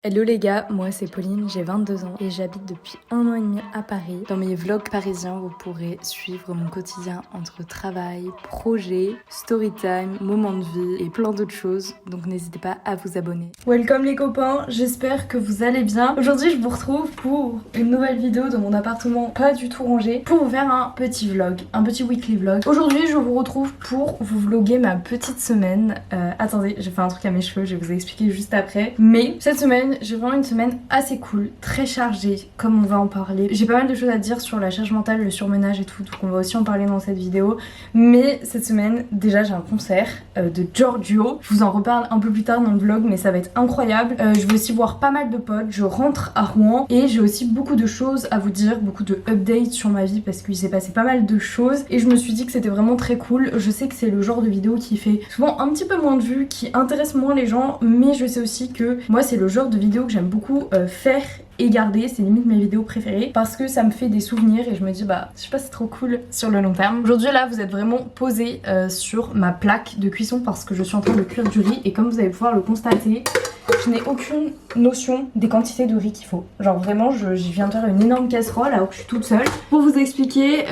Hello les gars, moi c'est Pauline, j'ai 22 ans et j'habite depuis 1 an et demi à Paris. Dans mes vlogs parisiens, vous pourrez suivre mon quotidien entre travail, projet, story time, moments de vie et plein d'autres choses. Donc n'hésitez pas à vous abonner. Welcome les copains, j'espère que vous allez bien. Aujourd'hui je vous retrouve pour une nouvelle vidéo de mon appartement pas du tout rangé pour vous faire un petit vlog, un petit weekly vlog. Aujourd'hui je vous retrouve pour vous vlogger ma petite semaine. Attendez, j'ai fait un truc à mes cheveux, je vais vous expliquer juste après. Mais cette semaine, j'ai vraiment une semaine assez cool, très chargée, comme on va en parler. J'ai pas mal de choses à dire sur la charge mentale, le surmenage et tout, donc on va aussi en parler dans cette vidéo. Mais cette semaine, déjà j'ai un concert de Giorgio. Je vous en reparle un peu plus tard dans le vlog, mais ça va être incroyable. Je vais aussi voir pas mal de potes, je rentre à Rouen et j'ai aussi beaucoup de choses à vous dire, beaucoup de updates sur ma vie parce qu'il s'est passé pas mal de choses et je me suis dit que c'était vraiment très cool. Je sais que c'est le genre de vidéo qui fait souvent un petit peu moins de vues, qui intéresse moins les gens, mais je sais aussi que moi c'est le genre de vidéo que j'aime beaucoup faire et garder, c'est limite mes vidéos préférées parce que ça me fait des souvenirs et je me dis bah je sais pas, c'est trop cool sur le long terme. Aujourd'hui là vous êtes vraiment posé sur ma plaque de cuisson parce que je suis en train de cuire du riz et comme vous allez pouvoir le constater, je n'ai aucune notion des quantités de riz qu'il faut. Genre vraiment je viens de faire une énorme casserole alors que je suis toute seule. Pour vous expliquer,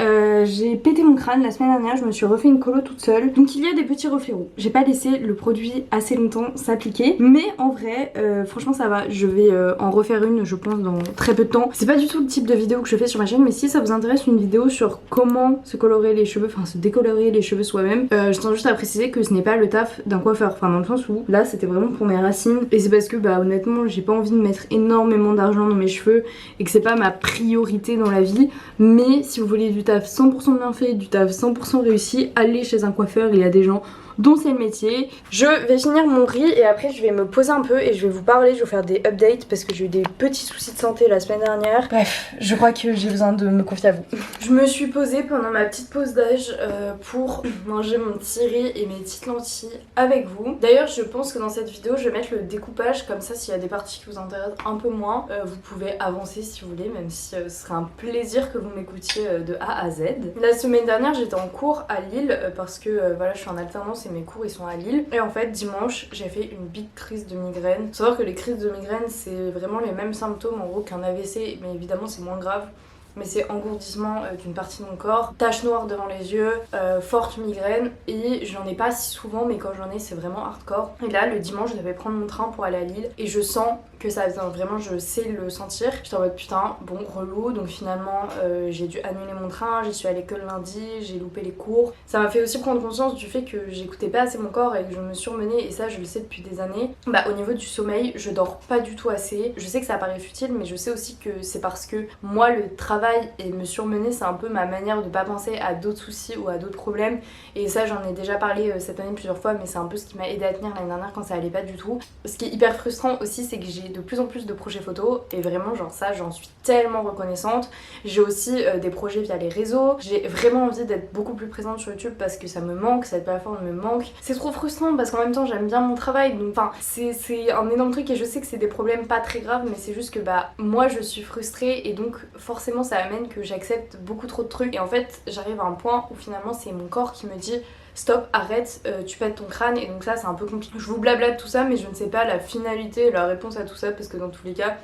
j'ai pété mon crâne la semaine dernière, je me suis refait une colo toute seule. Donc il y a des petits reflets roux. J'ai pas laissé le produit assez longtemps s'appliquer. Mais en vrai, franchement ça va. Je vais en refaire une je pense dans très peu de temps. C'est pas du tout le type de vidéo que je fais sur ma chaîne, mais si ça vous intéresse une vidéo sur comment se colorer les cheveux, enfin se décolorer les cheveux soi-même, je tiens juste à préciser que ce n'est pas le taf d'un coiffeur. Enfin dans le sens où là c'était vraiment pour mes racines et c'est parce que bah honnêtement j'ai pas envie de mettre énormément d'argent dans mes cheveux et que c'est pas ma priorité dans la vie. Mais si vous voulez du taf 100% bien fait, du taf 100% réussi, allez chez un coiffeur, il y a des gens dont c'est le métier. Je vais finir mon riz et après je vais me poser un peu et je vais vous parler, je vais vous faire des updates parce que j'ai eu des petits soucis de santé la semaine dernière. Bref, je crois que j'ai besoin de me confier à vous. Je me suis posée pendant ma petite pause d'âge pour manger mon petit riz et mes petites lentilles avec vous. D'ailleurs je pense que dans cette vidéo je vais mettre le découpage comme ça, s'il y a des parties qui vous intéressent un peu moins, vous pouvez avancer si vous voulez, même si ce serait un plaisir que vous m'écoutiez de A à Z. La semaine dernière j'étais en cours à Lille parce que voilà je suis en alternance et mes cours ils sont à Lille et en fait dimanche j'ai fait une big crise de migraine. Faut savoir que les crises de migraine c'est vraiment les mêmes symptômes en gros qu'un AVC, mais évidemment c'est moins grave. Mais c'est engourdissement d'une partie de mon corps, taches noires devant les yeux, forte migraine et j'en ai pas si souvent mais quand j'en ai c'est vraiment hardcore. Et là le dimanche je devais prendre mon train pour aller à Lille et je sens que ça vient vraiment, je sais le sentir. J'étais en mode putain bon relou, donc finalement j'ai dû annuler mon train, j'y suis allée que le lundi, j'ai loupé les cours. Ça m'a fait aussi prendre conscience du fait que j'écoutais pas assez mon corps et que je me surmenais et ça je le sais depuis des années. Bah au niveau du sommeil je dors pas du tout assez. Je sais que ça paraît futile mais je sais aussi que c'est parce que moi le travail et me surmener c'est un peu ma manière de pas penser à d'autres soucis ou à d'autres problèmes et ça j'en ai déjà parlé cette année plusieurs fois mais c'est un peu ce qui m'a aidé à tenir l'année dernière quand ça allait pas du tout. Ce qui est hyper frustrant aussi c'est que j'ai de plus en plus de projets photos et vraiment genre ça j'en suis tellement reconnaissante. J'ai aussi des projets via les réseaux, j'ai vraiment envie d'être beaucoup plus présente sur YouTube parce que ça me manque, cette plateforme me manque. C'est trop frustrant parce qu'en même temps j'aime bien mon travail donc enfin c'est un énorme truc et je sais que c'est des problèmes pas très graves mais c'est juste que bah moi je suis frustrée et donc forcément ça amène que j'accepte beaucoup trop de trucs et en fait j'arrive à un point où finalement c'est mon corps qui me dit stop, arrête, tu pètes ton crâne et donc ça c'est un peu compliqué. Je vous blablate tout ça mais je ne sais pas la finalité, la réponse à tout ça parce que dans tous les cas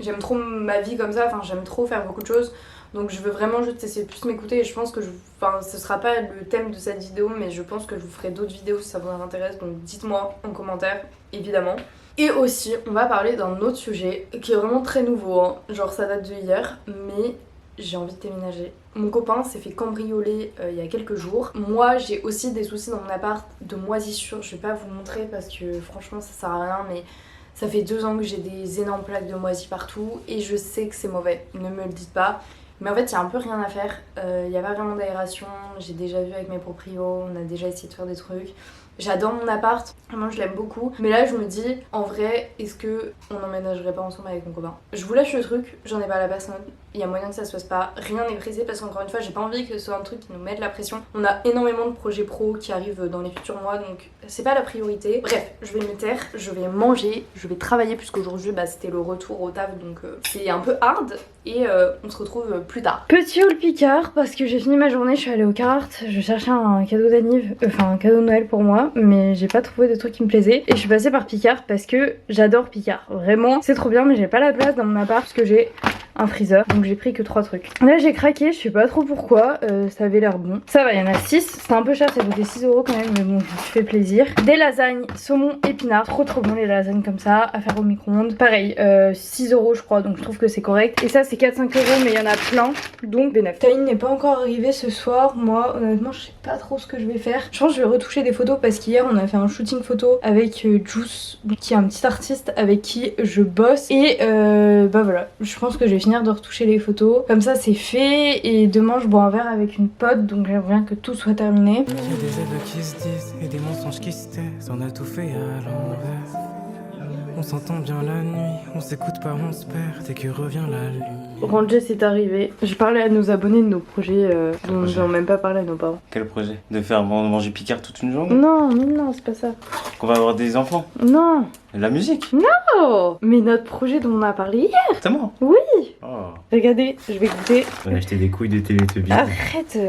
j'aime trop ma vie comme ça, enfin j'aime trop faire beaucoup de choses donc je veux vraiment juste essayer de plus m'écouter et je pense que ce sera pas le thème de cette vidéo mais je pense que je vous ferai d'autres vidéos si ça vous intéresse donc dites-moi en commentaire évidemment. Et aussi on va parler d'un autre sujet qui est vraiment très nouveau hein. Genre ça date de hier mais j'ai envie de déménager. Mon copain s'est fait cambrioler il y a quelques jours. Moi j'ai aussi des soucis dans mon appart de moisissure, je vais pas vous montrer parce que franchement ça sert à rien mais ça fait 2 ans que j'ai des énormes plaques de moisis partout et je sais que c'est mauvais, ne me le dites pas. Mais en fait il y a un peu rien à faire, il n'y a pas vraiment d'aération, j'ai déjà vu avec mes proprios, on a déjà essayé de faire des trucs. J'adore mon appart, vraiment je l'aime beaucoup. Mais là je me dis, en vrai, est-ce que on emménagerait pas ensemble avec mon copain? Je vous lâche le truc, j'en ai pas la personne. Il y a moyen que ça se passe pas, rien n'est pressé parce qu'encore une fois j'ai pas envie que ce soit un truc qui nous mette la pression. On a énormément de projets pro qui arrivent dans les futurs mois donc c'est pas la priorité. Bref, je vais me taire, je vais manger, je vais travailler puisqu'aujourd'hui bah, c'était le retour au taf donc c'est un peu hard et on se retrouve plus tard. Petit haul Picard parce que j'ai fini ma journée, je suis allée au Carhartt, je cherchais un cadeau d'anniv, enfin un cadeau de Noël pour moi. quoi, mais j'ai pas trouvé de truc qui me plaisait. Et je suis passée par Picard parce que j'adore Picard. Vraiment, c'est trop bien, mais j'ai pas la place dans mon appart parce que j'ai un freezer, donc j'ai pris que 3 trucs. Là j'ai craqué, je sais pas trop pourquoi, ça avait l'air bon. Ça va, il y en a 6, c'est un peu cher, ça coûtait 6 € quand même, mais bon, je me suis fait plaisir. Des lasagnes, saumon, épinards, trop bon les lasagnes comme ça, à faire au micro-ondes. Pareil, 6 € je crois, donc je trouve que c'est correct. Et ça c'est 4-5 €, mais il y en a plein, donc bénéf. Taïn n'est pas encore arrivé ce soir, moi honnêtement je sais pas trop ce que je vais faire. Je pense que je vais retoucher des photos parce qu'hier on a fait un shooting photo avec Juice, qui est un petit artiste avec qui je bosse. Et bah voilà, je pense que je vais finir de retoucher les photos. Comme ça c'est fait et demain je bois un verre avec une pote, donc j'aimerais bien que tout soit terminé. Il y a des aveux qui se disent et des mensonges qui se taisent. On a tout fait à l'envers. On s'entend bien la nuit, on s'écoute pas, on se perd dès que revient la lune. Ranger c'est arrivé. J'ai parlé à nos abonnés de nos projets dont nous n'avons même pas parlé à nos parents. Quel projet? De faire manger Picard toute une journée? Non, c'est pas ça. Qu'on va avoir des enfants? Non. La musique? Oh, mais notre projet dont on a parlé hier. Exactement. Oui. Oh. Regardez, je vais goûter. On a acheté des couilles de Télétubbies. Arrête.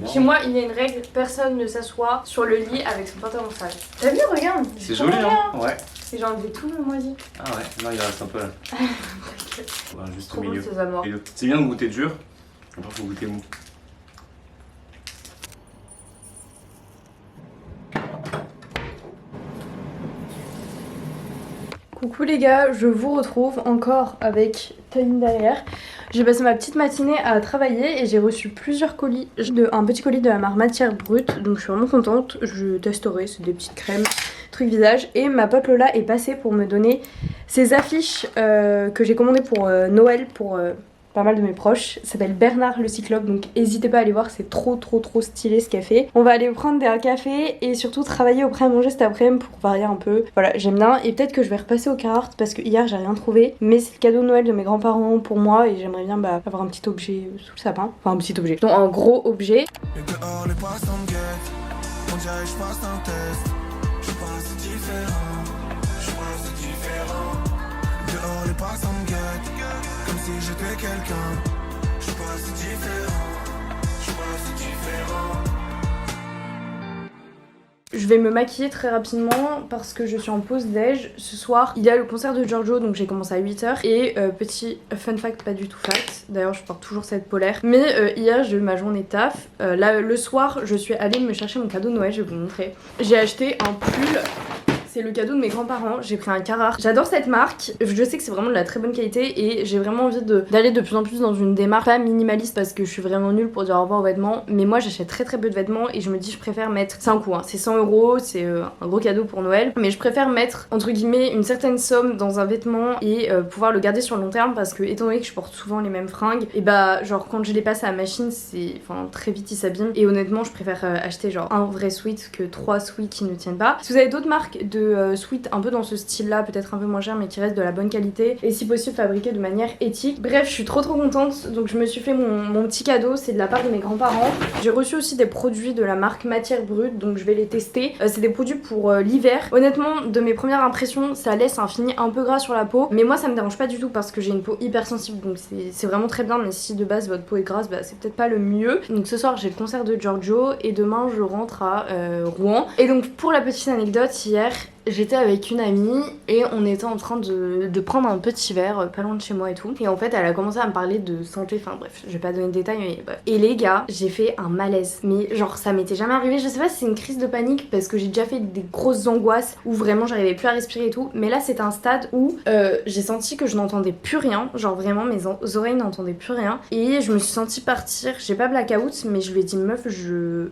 Chez moi, il y a une règle, personne ne s'assoit sur le lit avec son pantalon sale. T'as vu, regarde. C'est joli, hein? Ouais. Et j'ai enlevé tout le moisi. Ah ouais, non, il reste un peu là. Ouais, juste Trop au bon milieu. ces amours. C'est bien de goûter dur, après faut goûter mou. Coucou les gars, je vous retrouve encore avec Taïn derrière. J'ai passé ma petite matinée à travailler et j'ai reçu plusieurs colis. Un petit colis de la marque Matière Brute, donc je suis vraiment contente. Je testerai, c'est des petites crèmes, trucs visage. Et ma pote Lola est passée pour me donner ces affiches que j'ai commandées pour Noël pour pas mal de mes proches. Ça s'appelle Bernard le Cyclope, donc n'hésitez pas à aller voir, c'est trop stylé ce qu'elle fait. On va aller prendre un café et surtout travailler au prêt-à-manger cet après-midi pour varier un peu. Voilà, j'aime bien et peut-être que je vais repasser au Carhartt parce que hier j'ai rien trouvé, mais c'est le cadeau de Noël de mes grands-parents pour moi et j'aimerais bien avoir un petit objet sous le sapin. Enfin un petit objet, donc un gros objet. Et dehors les poissons me guettent. On dirait que je passe un test. Je pense c'est différent. Je pense c'est différent. Dehors les poissons me guettent. Comme si j'étais quelqu'un. Je pense c'est différent. Je pense c'est différent. Je vais me maquiller très rapidement parce que je suis en pause déj. Ce soir, il y a le concert de Giorgio, donc j'ai commencé à 8 h. Et petit fun fact, pas du tout fact. D'ailleurs, je porte toujours cette polaire. Mais hier, j'ai eu ma journée de taf. Là, le soir, je suis allée me chercher mon cadeau de Noël, je vais vous montrer. J'ai acheté un pull. C'est le cadeau de mes grands-parents, j'ai pris un Carhartt. J'adore cette marque, je sais que c'est vraiment de la très bonne qualité et j'ai vraiment envie d'aller de plus en plus dans une démarche pas minimaliste parce que je suis vraiment nulle pour dire au revoir aux vêtements. Mais moi j'achète très peu de vêtements et je me dis je préfère mettre, c'est un coût, hein, c'est 100 €, c'est un gros cadeau pour Noël. Mais je préfère mettre entre guillemets une certaine somme dans un vêtement et pouvoir le garder sur le long terme parce que étant donné que je porte souvent les mêmes fringues, et bah genre quand je les passe à la machine c'est, enfin très vite ils s'abîment. Et honnêtement je préfère acheter genre un vrai sweat que 3 sweats qui ne tiennent pas. Si vous avez d'autres marques de sweat un peu dans ce style là, peut-être un peu moins cher mais qui reste de la bonne qualité et si possible fabriqué de manière éthique. Bref, je suis trop contente, donc je me suis fait mon petit cadeau, c'est de la part de mes grands-parents. J'ai reçu aussi des produits de la marque Matière Brute, donc je vais les tester. C'est des produits pour l'hiver. Honnêtement, de mes premières impressions, ça laisse un fini un peu gras sur la peau, mais moi ça me dérange pas du tout parce que j'ai une peau hyper sensible, donc c'est vraiment très bien. Mais si de base votre peau est grasse, bah c'est peut-être pas le mieux. Donc ce soir j'ai le concert de Giorgio et demain je rentre à Rouen. Et donc pour la petite anecdote, hier j'étais avec une amie et on était en train de prendre un petit verre pas loin de chez moi et tout. Et en fait elle a commencé à me parler de santé, enfin bref, je vais pas donner de détails mais bref. Et les gars, j'ai fait un malaise. Mais genre ça m'était jamais arrivé, je sais pas si c'est une crise de panique parce que j'ai déjà fait des grosses angoisses où vraiment j'arrivais plus à respirer et tout. Mais là c'était un stade où j'ai senti que je n'entendais plus rien. Genre vraiment mes oreilles n'entendaient plus rien. Et je me suis sentie partir, j'ai pas blackout mais je lui ai dit meuf je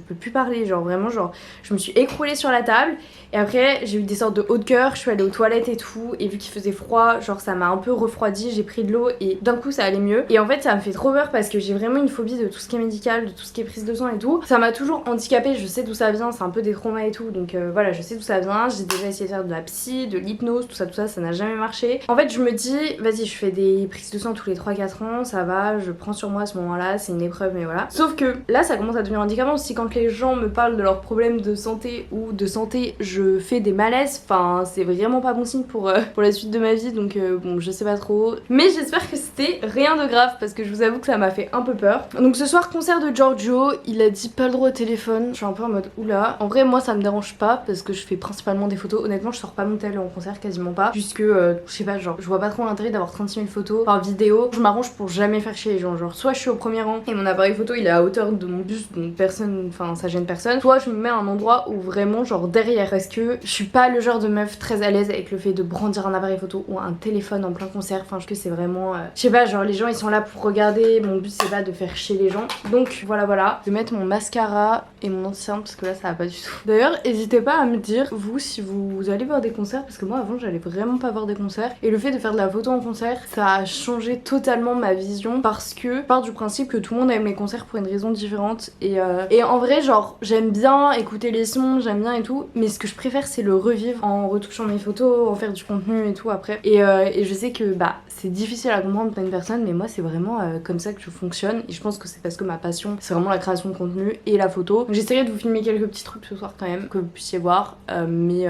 peux plus parler. Genre vraiment genre je me suis écroulée sur la table et après j'ai eu des sortes de hauts de cœur, je suis allée aux toilettes et tout et vu qu'il faisait froid, genre ça m'a un peu refroidi, j'ai pris de l'eau et d'un coup ça allait mieux. Et en fait ça me fait trop peur parce que j'ai vraiment une phobie de tout ce qui est médical, de tout ce qui est prise de sang et tout. Ça m'a toujours handicapée, je sais d'où ça vient, c'est un peu des traumas et tout, donc voilà, je sais d'où ça vient. J'ai déjà essayé de faire de la psy, de l'hypnose, tout ça, ça n'a jamais marché. En fait je me dis vas-y, je fais des prises de sang tous les 3-4 ans, ça va, je prends sur moi à ce moment-là, c'est une épreuve mais voilà. Sauf que là ça commence à devenir handicapant aussi quand les gens me parlent de leurs problèmes de santé ou de santé je fais des malaises, enfin c'est vraiment pas bon signe pour la suite de ma vie, donc bon je sais pas trop. Mais j'espère que c'était rien de grave parce que je vous avoue que ça m'a fait un peu peur. Donc ce soir concert de Giorgio, il a dit pas le droit au téléphone. Je suis un peu en mode oula. En vrai moi ça me dérange pas parce que je fais principalement des photos. Honnêtement je sors pas mon tel en concert, quasiment pas. Puisque je sais pas, genre je vois pas trop l'intérêt d'avoir 36 000 photos par vidéo. Je m'arrange pour jamais faire chier les gens. Genre soit je suis au premier rang et mon appareil photo il est à hauteur de mon buste donc personne, enfin ça gêne personne. Soit je me mets à un endroit où vraiment genre derrière, parce que je suis pas le genre de meuf très à l'aise avec le fait de brandir un appareil photo ou un téléphone en plein concert. Enfin je que c'est vraiment je sais pas, genre les gens ils sont là pour regarder, mon but c'est pas de faire chier les gens. Donc voilà, je vais mettre mon mascara et mon anti-cerne parce que là ça va pas du tout. D'ailleurs n'hésitez pas à me dire vous si vous allez voir des concerts, parce que moi avant j'allais vraiment pas voir des concerts et le fait de faire de la photo en concert ça a changé totalement ma vision parce que je pars du principe que tout le monde aime les concerts pour une raison différente et en vrai genre j'aime bien écouter les sons, j'aime bien et tout, mais ce que je préfère c'est le revivre en retouchant mes photos, en faire du contenu et tout après et je sais que bah c'est difficile à comprendre pour une personne, mais moi c'est vraiment comme ça que je fonctionne et je pense que c'est parce que ma passion c'est vraiment la création de contenu et la photo. Donc j'essaierai de vous filmer quelques petits trucs ce soir quand même que vous puissiez voir, mais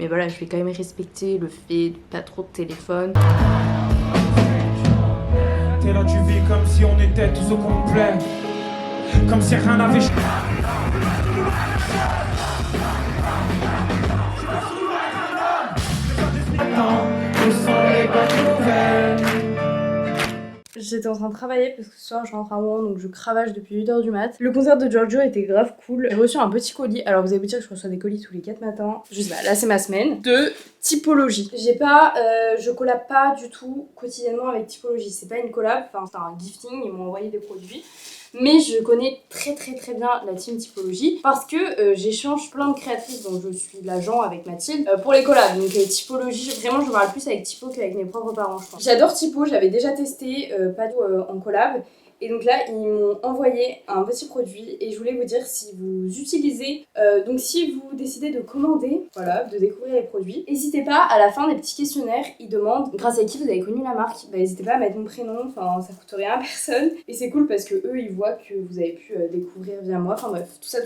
voilà je vais quand même respecter le fait de pas trop de téléphone. T'es là, tu vis comme si on était tous au complet, comme si rien n'avait changé. J'étais en train de travailler parce que ce soir je rentre à Rouen donc je cravache depuis 8h du mat. Le concert de Giorgio était grave cool. J'ai reçu un petit colis. Alors vous allez vous dire que je reçois des colis tous les 4 matins. Je sais pas, là c'est ma semaine de Typologie. Je collab pas du tout quotidiennement avec Typologie. C'est pas une collab, enfin c'est un gifting, ils m'ont envoyé des produits. Mais je connais très bien la team Typologie parce que j'échange plein de créatrices dont je suis l'agent avec Mathilde pour les collabs. Donc Typologie, vraiment je parle plus avec Typo qu'avec mes propres parents je pense. J'adore Typo, j'avais déjà testé pas tout en collab. Et donc là, ils m'ont envoyé un petit produit et je voulais vous dire si vous utilisez, donc si vous décidez de commander, voilà, de découvrir les produits, n'hésitez pas, à la fin des petits questionnaires, ils demandent grâce à qui vous avez connu la marque, bah n'hésitez pas à mettre mon prénom, enfin ça coûte rien à personne et c'est cool parce que eux ils voient que vous avez pu découvrir via moi, enfin bref, tout ça.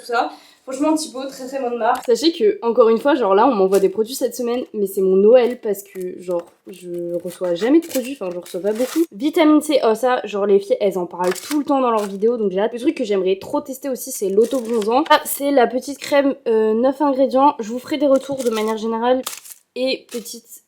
Franchement, Typo, très bonne marque. Sachez que, encore une fois, genre là, on m'envoie des produits cette semaine, mais c'est mon Noël parce que, genre, je reçois jamais de produits, enfin, je reçois pas beaucoup. Vitamine C, oh ça, genre, les filles, elles en parlent tout le temps dans leurs vidéos, donc j'ai hâte. Le truc que j'aimerais trop tester aussi, c'est l'auto-bronzant. Ah, c'est la petite crème 9 ingrédients. Je vous ferai des retours de manière générale. Et petite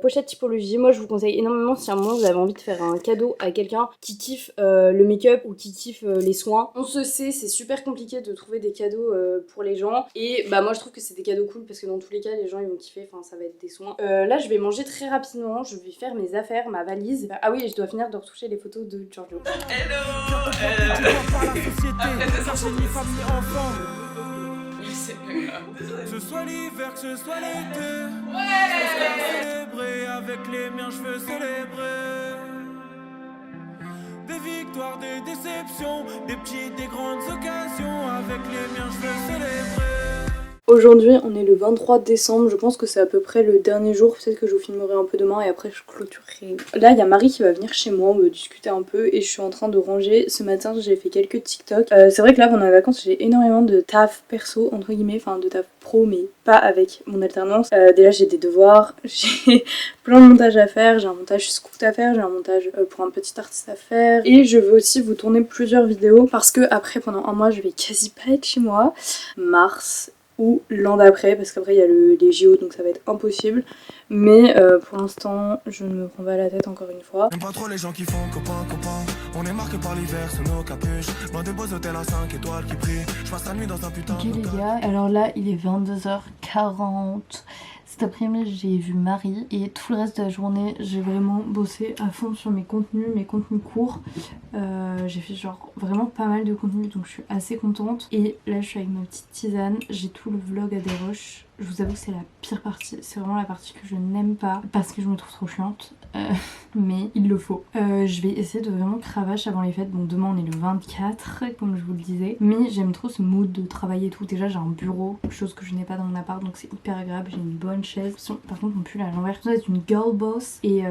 pochette Typologie, moi je vous conseille énormément si à un moment vous avez envie de faire un cadeau à quelqu'un qui kiffe le make-up ou qui kiffe les soins. On se sait, c'est super compliqué de trouver des cadeaux pour les gens et bah moi je trouve que c'est des cadeaux cool parce que dans tous les cas les gens ils vont kiffer, enfin ça va être des soins. Là je vais manger très rapidement, je vais faire mes affaires, ma valise. Ah oui, et je dois finir de retoucher les photos de Giorgio. Que ce soit l'hiver, que ce soit l'été, je veux célébrer avec les miens, je veux célébrer des victoires, des déceptions, des petites, des grandes occasions. Avec les miens, je veux célébrer. Aujourd'hui, on est le 23 décembre, je pense que c'est à peu près le dernier jour, peut-être que je vous filmerai un peu demain et après je clôturerai. Là, il y a Marie qui va venir chez moi, on va discuter un peu et je suis en train de ranger. Ce matin, j'ai fait quelques TikTok. C'est vrai que là, pendant les vacances, j'ai énormément de taf perso, entre guillemets, enfin de taf pro, mais pas avec mon alternance. Déjà, j'ai des devoirs, j'ai plein de montages à faire, j'ai un montage scout à faire, j'ai un montage pour un petit artiste à faire et je veux aussi vous tourner plusieurs vidéos parce que après, pendant un mois, je vais quasi pas être chez moi. Mars ou l'an d'après parce qu'après il y a les JO donc ça va être impossible, mais pour l'instant je ne me prends pas la tête encore une fois. J'aime pas trop les gens qui font copain. On est marqué par l'hiver sous nos capuches, loin des beaux hôtels à 5 étoiles qui brillent. Je passe la nuit dans un putain de les gars, alors là il est 22h40. Cet après-midi j'ai vu Marie et tout le reste de la journée j'ai vraiment bossé à fond sur mes contenus courts. J'ai fait genre vraiment pas mal de contenus donc je suis assez contente. Et là je suis avec ma petite tisane, j'ai tout le vlog à des roches. Je vous avoue que c'est la pire partie, c'est vraiment la partie que je n'aime pas parce que je me trouve trop chiante. Mais il le faut. Je vais essayer de vraiment cravache avant les fêtes. Bon demain on est le 24 comme je vous le disais. Mais j'aime trop ce mood de travailler et tout. Déjà j'ai un bureau, chose que je n'ai pas dans mon appart donc c'est hyper agréable. J'ai une bonne bonne chaise. Par contre mon pull est à l'envers. Ça c'est une girl boss et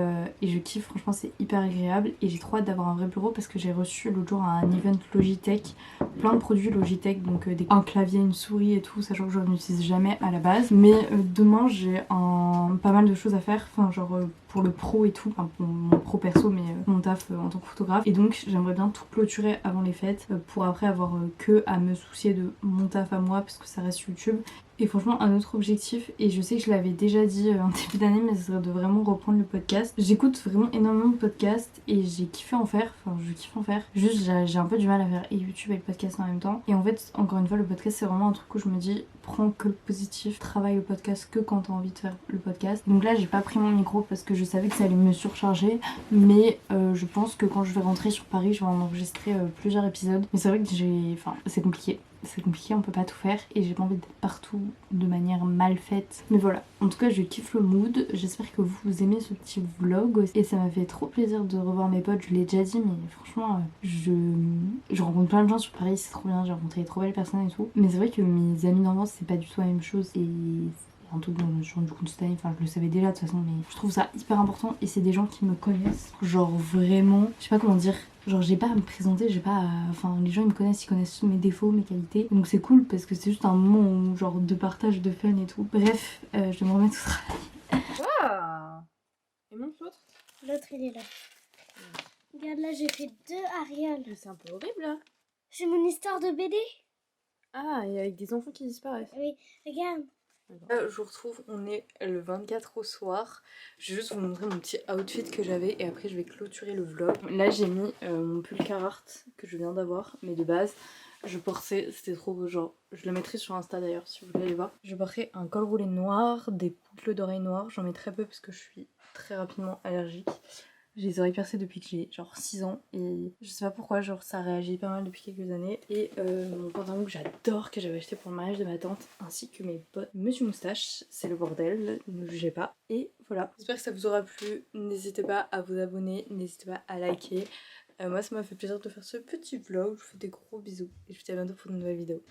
je kiffe, franchement c'est hyper agréable et j'ai trop hâte d'avoir un vrai bureau parce que j'ai reçu l'autre jour un event Logitech, plein de produits Logitech, donc un clavier, une souris et tout, sachant que je n'utilise jamais à la base. Mais demain j'ai pas mal de choses à faire, enfin genre pour le pro et tout, enfin pour mon pro perso mais mon taf en tant que photographe, et donc j'aimerais bien tout clôturer avant les fêtes pour après avoir que à me soucier de mon taf à moi parce que ça reste YouTube. Et franchement un autre objectif, et je sais que je l'avais déjà dit en début d'année, mais ce serait de vraiment reprendre le podcast. J'écoute vraiment énormément de podcasts et j'ai kiffé en faire, enfin je kiffe en faire, juste j'ai un peu du mal à faire et YouTube et le podcast en même temps. Et en fait encore une fois le podcast c'est vraiment un truc où je me dis prends que le positif, travaille le podcast que quand t'as envie de faire le podcast. Donc là j'ai pas pris mon micro parce que je savais que ça allait me surcharger, mais je pense que quand je vais rentrer sur Paris je vais en enregistrer plusieurs épisodes. Mais c'est vrai que c'est compliqué. C'est compliqué, on peut pas tout faire et j'ai pas envie d'être partout de manière mal faite. Mais voilà, en tout cas je kiffe le mood, j'espère que vous aimez ce petit vlog et ça m'a fait trop plaisir de revoir mes potes, je l'ai déjà dit mais franchement je rencontre plein de gens sur Paris, c'est trop bien, j'ai rencontré de trop belles personnes et tout. Mais c'est vrai que mes amis d'enfance c'est pas du tout la même chose et un truc dont je me suis rendu compte cette année, enfin je le savais déjà de toute façon, mais je trouve ça hyper important et c'est des gens qui me connaissent, genre vraiment, je sais pas comment dire, genre j'ai pas à me présenter, j'ai pas à... enfin les gens ils me connaissent, ils connaissent mes défauts, mes qualités, donc c'est cool parce que c'est juste un moment où, genre de partage, de fun et tout. Bref, je vais me remettre au travail. Waouh! Et montre l'autre? L'autre il est là. Regarde là j'ai fait 2 Arial. Mais c'est un peu horrible là. C'est mon histoire de BD. Ah, et avec des enfants qui disparaissent. Oui, regarde. Je vous retrouve, on est le 24 au soir. Je vais juste vous montrer mon petit outfit que j'avais et après je vais clôturer le vlog. Là j'ai mis mon pull Carhartt que je viens d'avoir, mais de base je portais, c'était trop beau, genre je le mettrai sur Insta d'ailleurs si vous voulez aller voir. Je portais un col roulé noir, des boucles d'oreilles noires, j'en mets très peu parce que je suis très rapidement allergique. J'ai les oreilles percées depuis que j'ai genre 6 ans et je sais pas pourquoi, genre ça réagit pas mal depuis quelques années. Et mon pantalon que j'adore, que j'avais acheté pour le mariage de ma tante, ainsi que mes bottes Monsieur Moustache, c'est le bordel, ne jugez pas. Et voilà, j'espère que ça vous aura plu, n'hésitez pas à vous abonner, n'hésitez pas à liker. Moi ça m'a fait plaisir de faire ce petit vlog, je vous fais des gros bisous et je vous dis à bientôt pour une nouvelle vidéo.